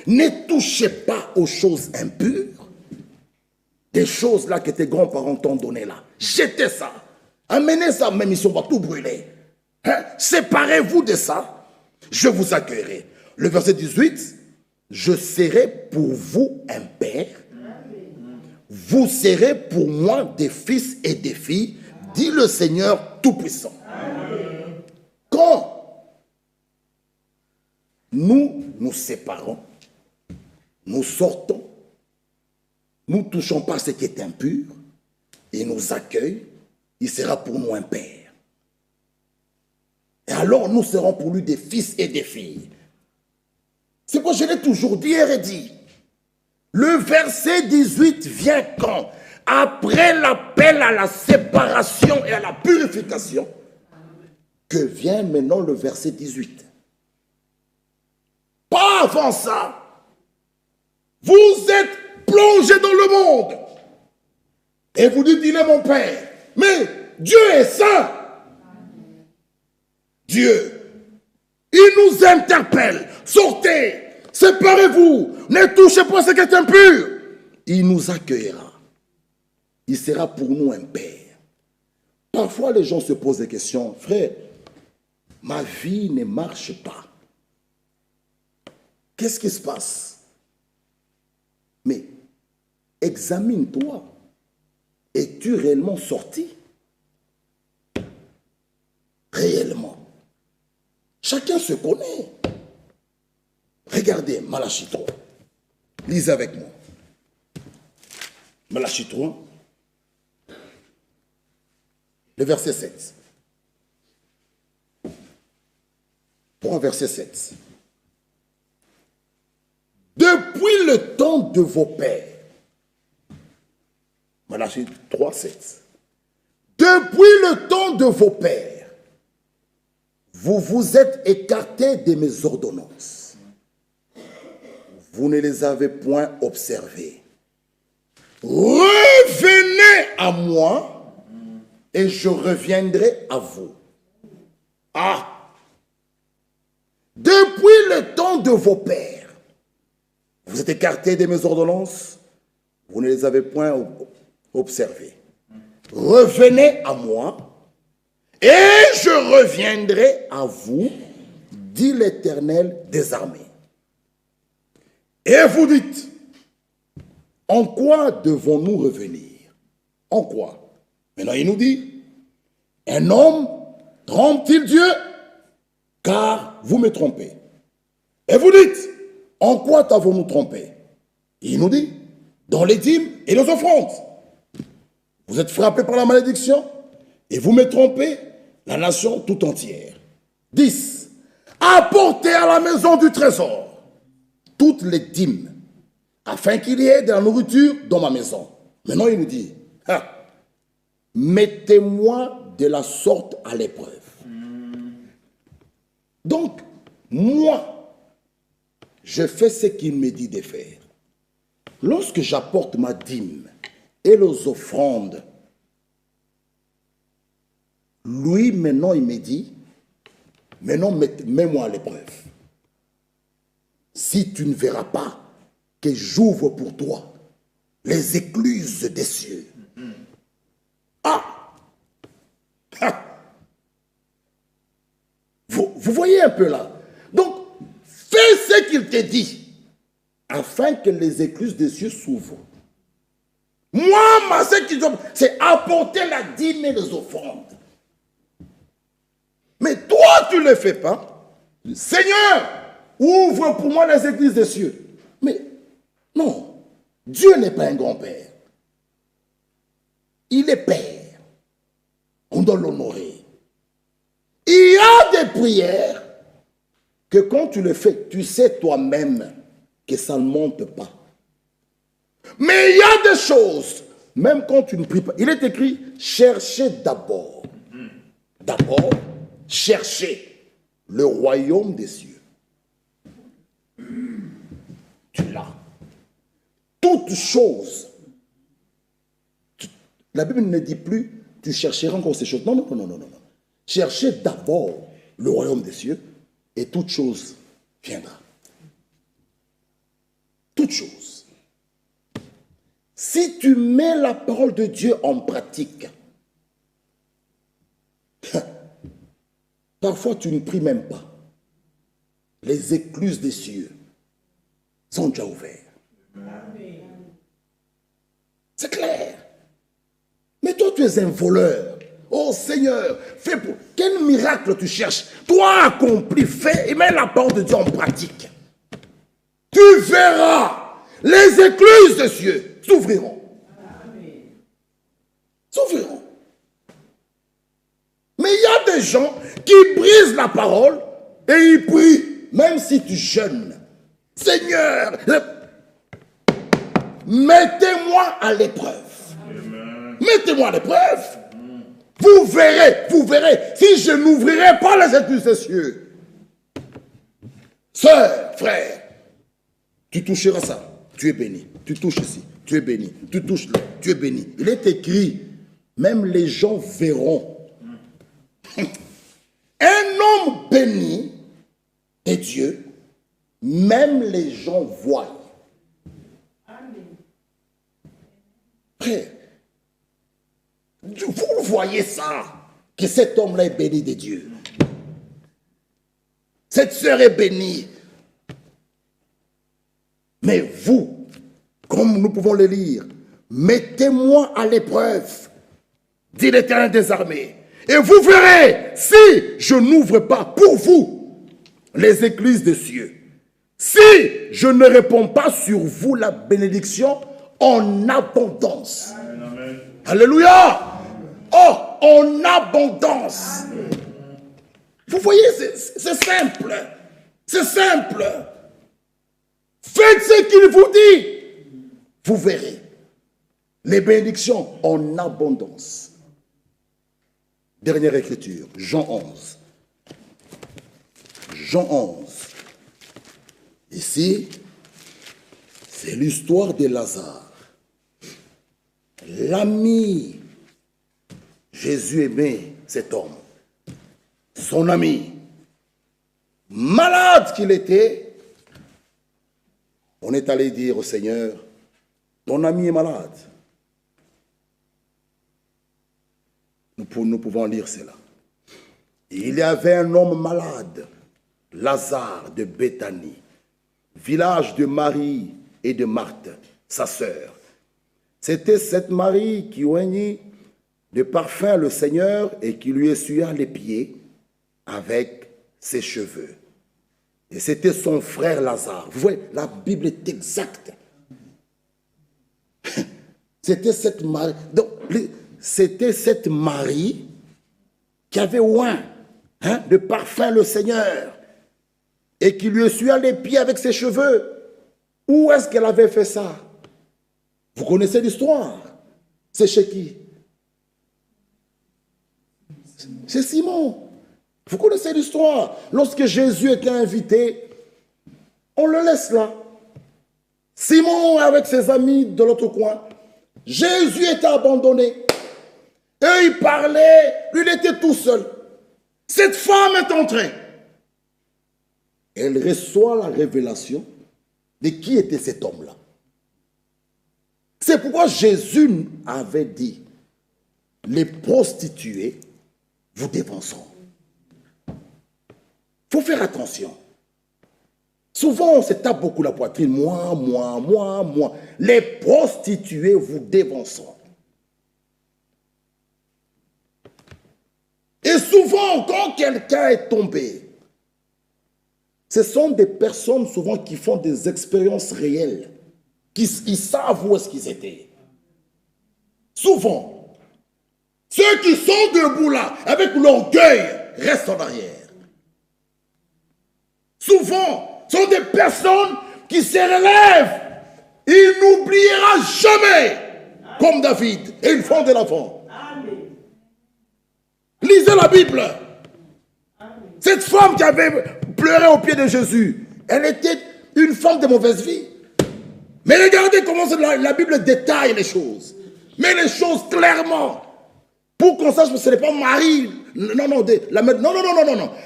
Ne touchez pas aux choses impures. Des choses là que tes grands-parents t'ont données là. Jetez ça. Amenez ça, même ils va tout brûler. Hein? Séparez-vous de ça. Je vous accueillerai. Le verset 18. Je serai pour vous un père. Vous serez pour moi des fils et des filles, dit le Seigneur Tout-Puissant. Quand nous nous séparons, nous sortons, nous ne touchons pas ce qui est impur, il nous accueille, il sera pour nous un père. Et alors nous serons pour lui des fils et des filles. C'est pourquoi je l'ai toujours dit et redit. Le verset 18 vient quand? Après l'appel à la séparation et à la purification, que vient maintenant le verset 18. Pas avant ça. Vous êtes plongé dans le monde. Et vous dites, il est mon Père. Mais Dieu est saint. Dieu, il nous interpelle. Sortez, séparez-vous, ne touchez pas ce qui est impur. Il nous accueillera. Il sera pour nous un Père. Parfois, les gens se posent des questions. Frère, ma vie ne marche pas. Qu'est-ce qui se passe? Mais examine-toi. Es-tu réellement sorti? Réellement. Chacun se connaît. Regardez Malachie 3. Lisez avec moi. Malachie 3. Le verset 7. Pour un verset 7. Depuis le temps de vos pères. Malachie 3, 7. Depuis le temps de vos pères, vous vous êtes écartés de mes ordonnances. Vous ne les avez point observées. Revenez à moi et je reviendrai à vous. Ah! Depuis le temps de vos pères, vous êtes écartés de mes ordonnances, vous ne les avez point observées. Revenez à moi et je reviendrai à vous, dit l'Éternel des armées. Et vous dites, en quoi devons-nous revenir? En quoi? Maintenant il nous dit, un homme trompe-t-il Dieu? Car vous me trompez. Et vous dites, en quoi t'avons-nous trompé? Il nous dit, dans les dîmes et les offrandes. Vous êtes frappés par la malédiction et vous me trompez, la nation tout entière. 10. Apportez à la maison du trésor toutes les dîmes, afin qu'il y ait de la nourriture dans ma maison. Maintenant il nous dit, mettez-moi de la sorte à l'épreuve. Donc, moi, je fais ce qu'il me dit de faire. Lorsque j'apporte ma dîme et les offrandes, lui, maintenant, il me dit, maintenant, mets-moi à l'épreuve. Si tu ne verras pas que j'ouvre pour toi les écluses des cieux. Ah! Vous voyez un peu là. Donc, fais ce qu'il te dit, afin que les écluses des cieux s'ouvrent. Moi, ce qu'ils ont, c'est apporter la dîme et les offrandes. Mais toi, tu ne le fais pas. Seigneur, ouvre pour moi les églises des cieux. Mais non, Dieu n'est pas un grand-père. Il est Père. On doit l'honorer. Il y a des prières que quand tu le fais, tu sais toi-même que ça ne monte pas. Mais il y a des choses, même quand tu ne pries pas, il est écrit, cherchez d'abord. D'abord, cherchez le royaume des cieux. Tu l'as. Toute chose. La Bible ne dit plus, tu chercheras encore ces choses. Non, non, non, non, non. Cherchez d'abord le royaume des cieux et toute chose viendra. Toute chose. Si tu mets la parole de Dieu en pratique, parfois tu ne pries même pas. Les écluses des cieux sont déjà ouvertes. C'est clair. Mais toi, tu es un voleur. Oh Seigneur, fais pour... Quel miracle tu cherches? Toi, accomplis, fais et mets la parole de Dieu en pratique. Tu verras les écluses des cieux s'ouvriront. S'ouvriront. Mais il y a des gens qui brisent la parole et ils prient, même si tu jeûnes. Seigneur, mettez-moi à l'épreuve. Mettez-moi à l'épreuve. Vous verrez, si je n'ouvrirai pas les écluses des cieux. Sœur, frère, tu toucheras ça, tu es béni. Tu touches ici, tu es béni. Tu touches là, tu es béni. Il est écrit, même les gens verront. Un homme béni est Dieu, même les gens voient. Frère, vous voyez ça, que cet homme-là est béni de Dieu. Cette sœur est bénie. Mais vous, comme nous pouvons le lire, mettez-moi à l'épreuve, dit l'Éternel des armées, et vous verrez si je n'ouvre pas pour vous les écluses des cieux. Si je ne réponds pas sur vous la bénédiction en abondance. Amen. Alléluia. Oh, en abondance. Amen. Vous voyez, c'est simple. C'est simple. Faites ce qu'il vous dit. Vous verrez les bénédictions en abondance. Dernière écriture, Jean 11. Jean 11. Ici, c'est l'histoire de Lazare. L'ami, Jésus aimait cet homme. Son ami, malade qu'il était, on est allé dire au Seigneur, ton ami est malade. Nous pouvons lire cela. Il y avait un homme malade, Lazare de Béthanie, village de Marie et de Marthe, sa sœur. C'était cette Marie qui oignit de parfum le Seigneur et qui lui essuya les pieds avec ses cheveux. Et c'était son frère Lazare. Vous voyez, la Bible est exacte. C'était cette Marie. Donc, c'était cette Marie qui avait oint de parfum le Seigneur et qui lui essuya les pieds avec ses cheveux. Où est-ce qu'elle avait fait ça? Vous connaissez l'histoire? C'est chez qui? C'est Simon. Vous connaissez l'histoire. Lorsque Jésus était invité, on le laisse là. Simon avec ses amis de l'autre coin. Jésus était abandonné. Et il parlait, lui il était tout seul. Cette femme est entrée. Elle reçoit la révélation de qui était cet homme-là. C'est pourquoi Jésus avait dit, les prostituées vous dévanceront. Il faut faire attention. Souvent, on se tape beaucoup la poitrine. Moi. Les prostituées vous dévanceront. Et souvent, quand quelqu'un est tombé, ce sont des personnes souvent qui font des expériences réelles. Ils savent où est-ce qu'ils étaient. Souvent, ceux qui sont debout là, avec l'orgueil, restent en arrière. Souvent, ce sont des personnes qui se relèvent. Ils n'oublieront jamais, comme David, et ils font de l'avant. Lisez la Bible. Cette femme qui avait pleuré aux pieds de Jésus, elle était une femme de mauvaise vie. Mais regardez comment la Bible détaille les choses. Mais les choses clairement. Pour qu'on sache que ce n'est pas Marie. Non.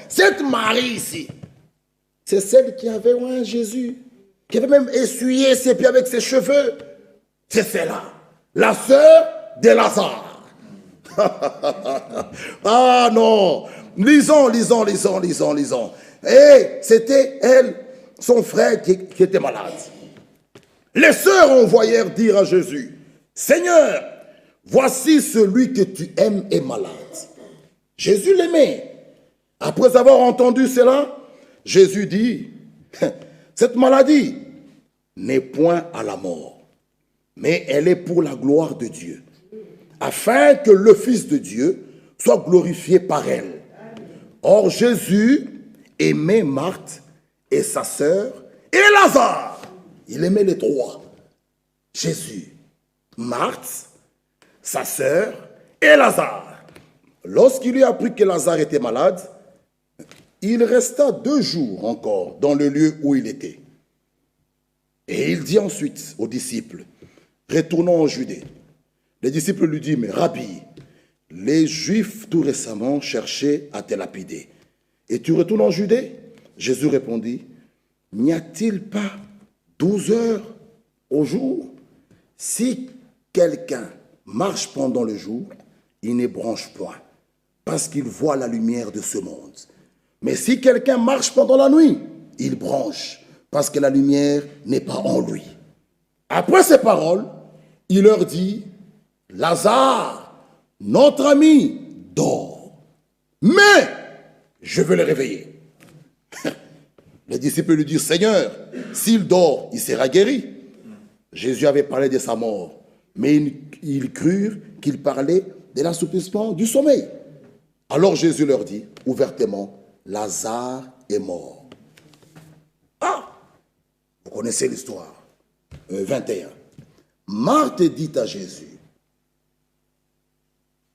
Cette Marie ici, c'est celle qui avait un Jésus, qui avait même essuyé ses pieds avec ses cheveux. C'est celle-là, la sœur de Lazare. Ah non, lisons. Et c'était elle, son frère qui était malade. Les sœurs envoyèrent dire à Jésus, Seigneur, voici celui que tu aimes est malade. Jésus l'aimait. Après avoir entendu cela, Jésus dit, cette maladie n'est point à la mort, mais elle est pour la gloire de Dieu, afin que le Fils de Dieu soit glorifié par elle. Or Jésus aimait Marthe et sa sœur et Lazare. Il aimait les trois. Jésus, Marthe, sa sœur et Lazare. Lorsqu'il lui apprit que Lazare était malade, il resta 2 jours encore dans le lieu où il était. Et il dit ensuite aux disciples, retournons en Judée. Les disciples lui disent, mais Rabbi, les Juifs tout récemment cherchaient à te lapider. Et tu retournes en Judée? Jésus répondit, n'y a-t-il pas 12 heures au jour? Si quelqu'un marche pendant le jour, il ne branche point, parce qu'il voit la lumière de ce monde. Mais si quelqu'un marche pendant la nuit, il branche, parce que la lumière n'est pas en lui. Après ces paroles, il leur dit, Lazare, notre ami, dort. Mais je veux le réveiller. Les disciples lui disent, Seigneur, s'il dort, il sera guéri. Jésus avait parlé de sa mort, mais ils crurent qu'il parlait de l'assouplissement du sommeil. Alors Jésus leur dit ouvertement, Lazare est mort. Ah, vous connaissez l'histoire. 21. Marthe dit à Jésus,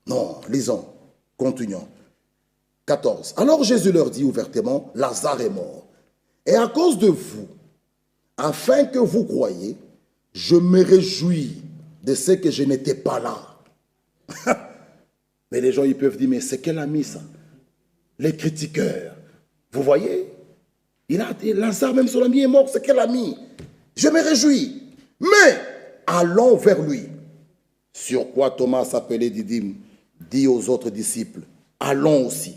non, lisons, continuons. 14. Alors Jésus leur dit ouvertement, Lazare est mort. Et à cause de vous, afin que vous croyiez, je me réjouis de ce que je n'étais pas là. Mais les gens, ils peuvent dire, mais c'est quel ami ça? Les critiqueurs. Vous voyez? Lazare, même son ami est mort, c'est quel ami? Je me réjouis. Mais, allons vers lui. Sur quoi Thomas s'appelait Didyme, dit aux autres disciples, allons aussi,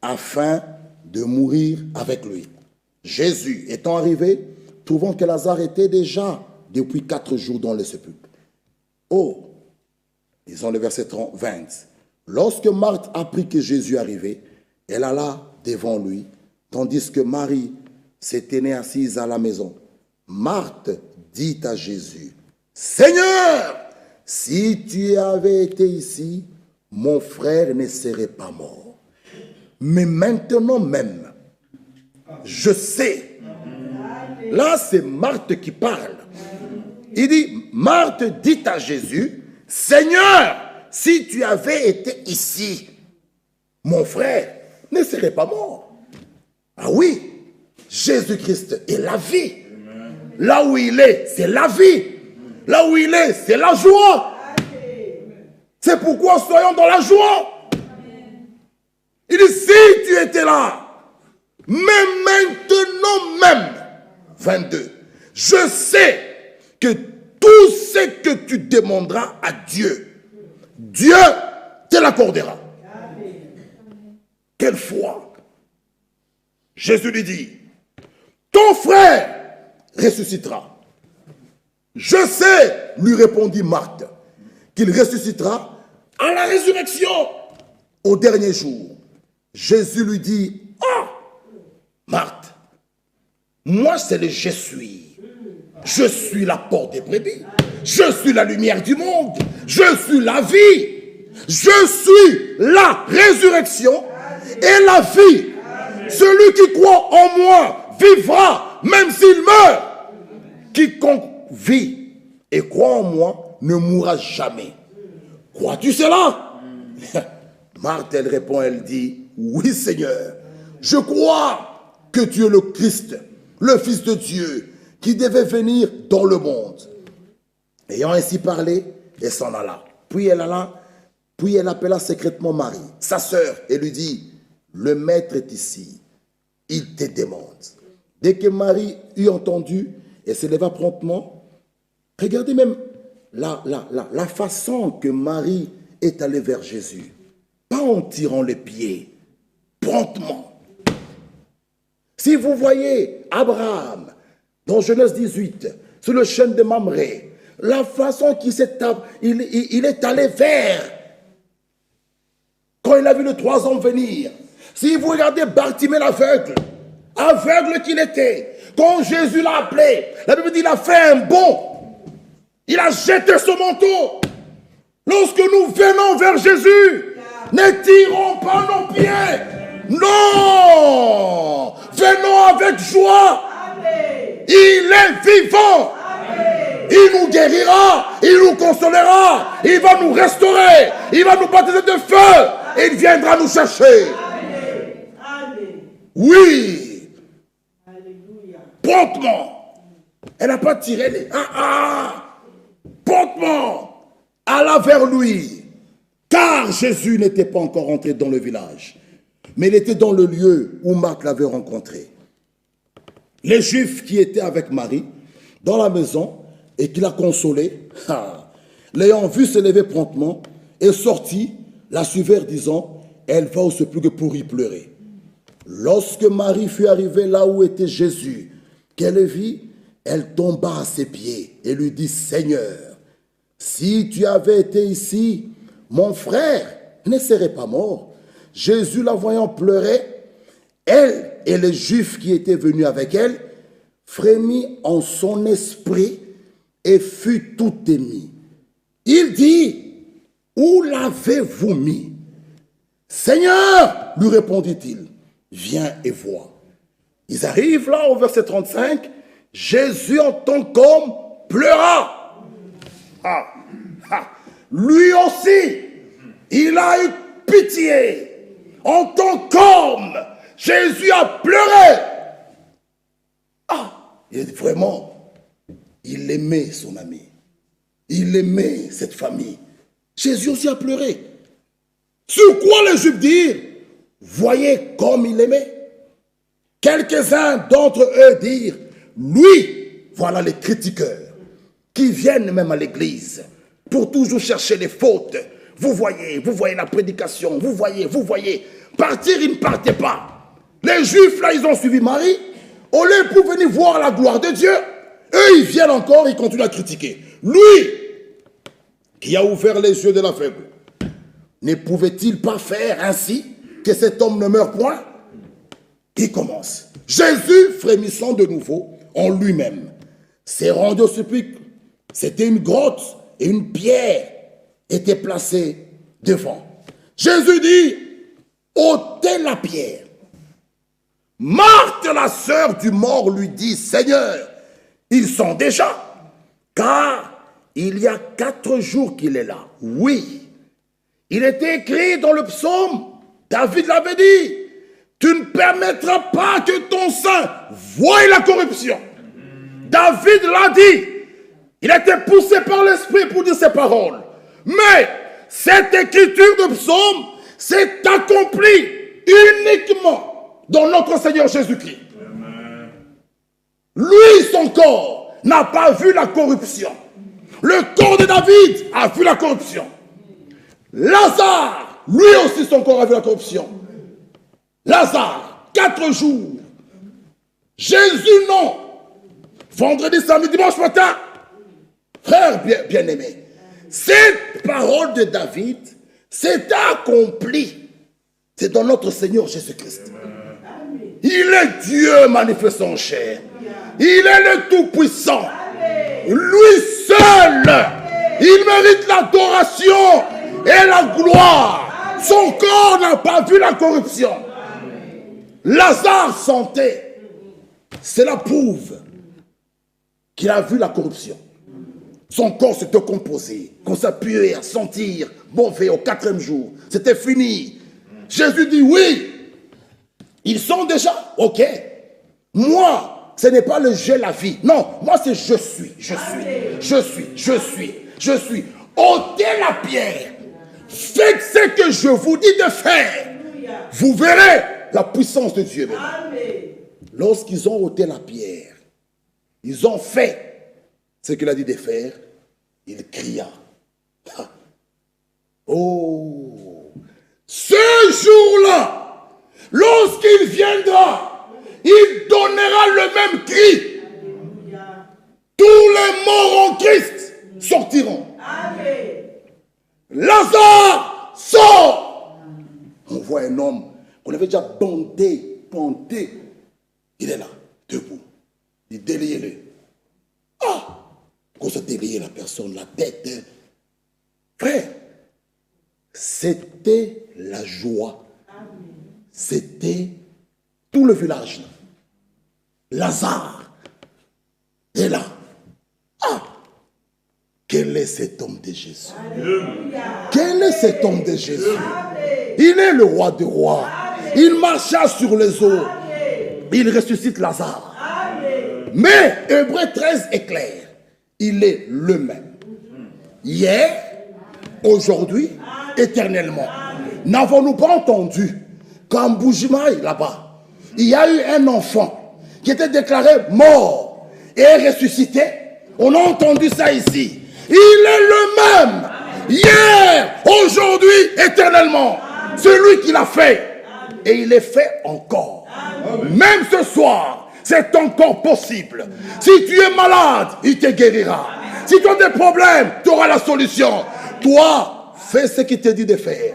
afin de mourir avec lui. Jésus étant arrivé, trouvant que Lazare était déjà depuis 4 jours dans le sépulcre. Oh, disons le verset 20. Lorsque Marthe apprit que Jésus arrivait, elle alla devant lui, tandis que Marie s'est tenue assise à la maison. Marthe dit à Jésus, Seigneur, si tu avais été ici, mon frère ne serait pas mort. Mais maintenant même, je sais. Là, c'est Marthe qui parle. Il dit, Marthe dit à Jésus, Seigneur, si tu avais été ici, mon frère ne serait pas mort. Ah oui, Jésus-Christ est la vie. Là où il est, c'est la vie. Là où il est, c'est la joie. C'est pourquoi soyons dans la joie. Il dit, si tu étais là, mais maintenant même, 22, je sais que tout ce que tu demanderas à Dieu, Dieu te l'accordera. Quelle foi! Jésus lui dit, ton frère ressuscitera. Je sais, lui répondit Marthe, qu'il ressuscitera à la résurrection au dernier jour. Jésus lui dit, ah, Marthe, moi c'est le je suis. Je suis la porte des brebis. Je suis la lumière du monde. Je suis la vie. Je suis la résurrection et la vie. Celui qui croit en moi vivra, même s'il meurt. Quiconque vit et croit en moi ne mourra jamais. Crois-tu cela? Marthe, elle répond, elle dit, oui Seigneur, je crois que tu es le Christ, le Fils de Dieu, qui devait venir dans le monde. Ayant ainsi parlé, elle s'en alla. Puis elle appela secrètement Marie, sa sœur, et lui dit, le maître est ici, il te demande. Dès que Marie eut entendu, elle se leva promptement. Regardez même la façon que Marie est allée vers Jésus. Pas en tirant les pieds, promptement. Si vous voyez Abraham, dans Genèse 18, sur le chêne de Mamré, la façon qu'il il est allé vers, quand il a vu les 3 hommes venir. Si vous regardez Bartimée l'aveugle, aveugle qu'il était, quand Jésus l'a appelé, la Bible dit qu'il a fait un bond, il a jeté son manteau. Lorsque nous venons vers Jésus, ne tirons pas nos pieds, non, venons avec joie. Amen. Il est vivant. Amen. Il nous guérira, il nous consolera, il va nous restaurer, il va nous baptiser de feu. Amen. Et il viendra nous chercher. Amen. Amen. Oui. Alléluia. Promptement. Elle n'a pas tiré les... Promptement. Alla vers lui. Car Jésus n'était pas encore entré dans le village. Mais il était dans le lieu où Marthe l'avait rencontré. Les Juifs qui étaient avec Marie dans la maison et qui l'a consolée, l'ayant vu se lever promptement et sorti, la suivèrent disant, elle va au sepulcre pour y pleurer. Lorsque Marie fut arrivée là où était Jésus, qu'elle vit, elle tomba à ses pieds et lui dit, Seigneur, si tu avais été ici, mon frère ne serait pas mort. Jésus, la voyant pleurer, elle et les Juifs qui étaient venus avec elle, frémit en son esprit et fut tout ému. Il dit, où l'avez-vous mis? Seigneur, lui répondit-il, viens et vois. Ils arrivent là au verset 35, Jésus en tant qu'homme pleura. Lui aussi, il a eu pitié. En tant qu'homme, Jésus a pleuré. Il aimait son ami. Il aimait cette famille. Jésus aussi a pleuré. Sur quoi les Juifs dirent, voyez comme il aimait. Quelques-uns d'entre eux dirent, lui, voilà les critiqueurs, qui viennent même à l'église pour toujours chercher les fautes. Vous voyez la prédication, vous voyez. Partir, ils ne partaient pas. Les Juifs, là, ils ont suivi Marie. Au lieu pour venir voir la gloire de Dieu, eux, ils viennent encore, ils continuent à critiquer. Lui, qui a ouvert les yeux de l'aveugle, ne pouvait-il pas faire ainsi que cet homme ne meure point? Il commence. Jésus, frémissant de nouveau en lui-même, s'est rendu au sepulcre. C'était une grotte et une pierre était placée devant. Jésus dit, ôtez la pierre. Marthe, la sœur du mort, lui dit, Seigneur, ils sont déjà, car il y a 4 jours qu'il est là. Oui, il était écrit dans le psaume, David l'avait dit, tu ne permettras pas que ton sein voie la corruption. David l'a dit, il était poussé par l'esprit pour dire ces paroles. Mais cette écriture de psaume s'est accomplie uniquement dans notre Seigneur Jésus-Christ. Lui, son corps, n'a pas vu la corruption. Le corps de David a vu la corruption. Lazare, lui aussi son corps a vu la corruption. Lazare, 4 jours. Jésus, non. Vendredi, samedi, dimanche matin. Frère bien-aimé, cette parole de David s'est accomplie. C'est dans notre Seigneur Jésus-Christ. Il est Dieu manifesté en chair. Il est le Tout-Puissant. Lui seul, il mérite l'adoration et la gloire. Son corps n'a pas vu la corruption. Lazare sentait. Cela prouve qu'il a vu la corruption. Son corps s'était composé, qu'on s'appuyait à sentir mauvais au 4e jour. C'était fini. Jésus dit oui. Ils sont déjà, ok. Moi, ce n'est pas le j'ai la vie. Non, moi c'est je suis. Ôtez la pierre. Faites ce que je vous dis de faire. Vous verrez la puissance de Dieu. Lorsqu'ils ont ôté la pierre, ils ont fait ce qu'il a dit de faire. Il cria. Oh, ce jour-là, lorsqu'il viendra, il donnera le même cri. Tous les morts en Christ sortiront. Lazare, sort. On voit un homme qu'on avait déjà bandé. Il est là, debout. Il délayait-le. Ah! Qu'on se délayait la personne, la tête. Frère, c'était la joie. C'était tout le village. Lazare est là. Ah! Quel est cet homme de Jésus? Quel est cet homme de Jésus? Il est le roi des rois. Il marcha sur les eaux. Il ressuscite Lazare. Mais Hébreux 13 est clair. Il est le même. Hier, aujourd'hui, éternellement. N'avons-nous pas entendu qu'en Bougimaï, là-bas, il y a eu un enfant qui était déclaré mort et ressuscité? On a entendu ça ici. Il est le même. Hier, aujourd'hui, éternellement. Celui qui l'a fait. Et il est fait encore. Même ce soir, c'est encore possible. Si tu es malade, il te guérira. Si tu as des problèmes, tu auras la solution. Toi, fais ce qu'il te dit de faire.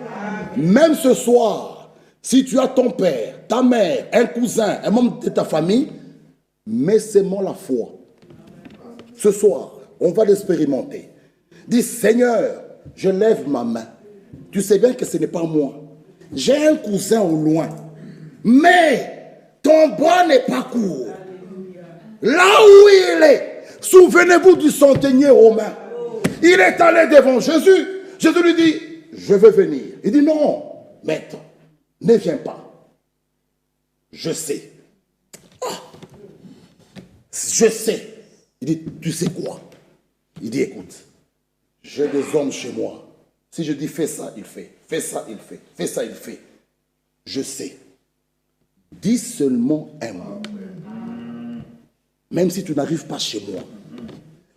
Même ce soir, si tu as ton père, ta mère, un cousin, un membre de ta famille, mets seulement la foi. Ce soir, on va l'expérimenter. Dis, Seigneur, je lève ma main. Tu sais bien que ce n'est pas moi. J'ai un cousin au loin. Mais ton bras n'est pas court. Là où il est, souvenez-vous du centenier romain. Il est allé devant Jésus. Jésus lui dit, je veux venir. Il dit, non, maître, ne viens pas. Je sais. Ah, je sais. Il dit, tu sais quoi? Il dit, écoute, j'ai des hommes chez moi. Si je dis, fais ça, il fait. Fais ça, il fait. Fais ça, il fait. Je sais. Dis seulement un mot. Même si tu n'arrives pas chez moi.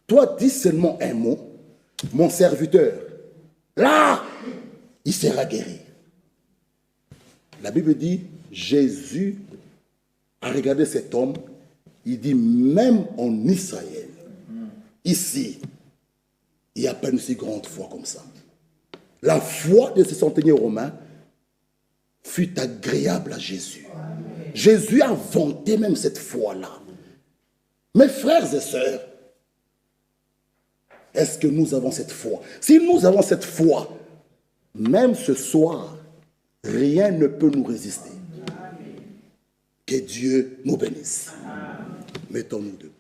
Toi, dis seulement un mot. Mon serviteur, là, il sera guéri. La Bible dit, Jésus a regardé cet homme. Il dit, même en Israël, ici, il n'y a pas une si grande foi comme ça. La foi de ce centenier romain fut agréable à Jésus. Jésus a vanté même cette foi-là. Mes frères et sœurs, est-ce que nous avons cette foi? Si nous avons cette foi, même ce soir, rien ne peut nous résister. Que Dieu nous bénisse. Mettons-nous debout.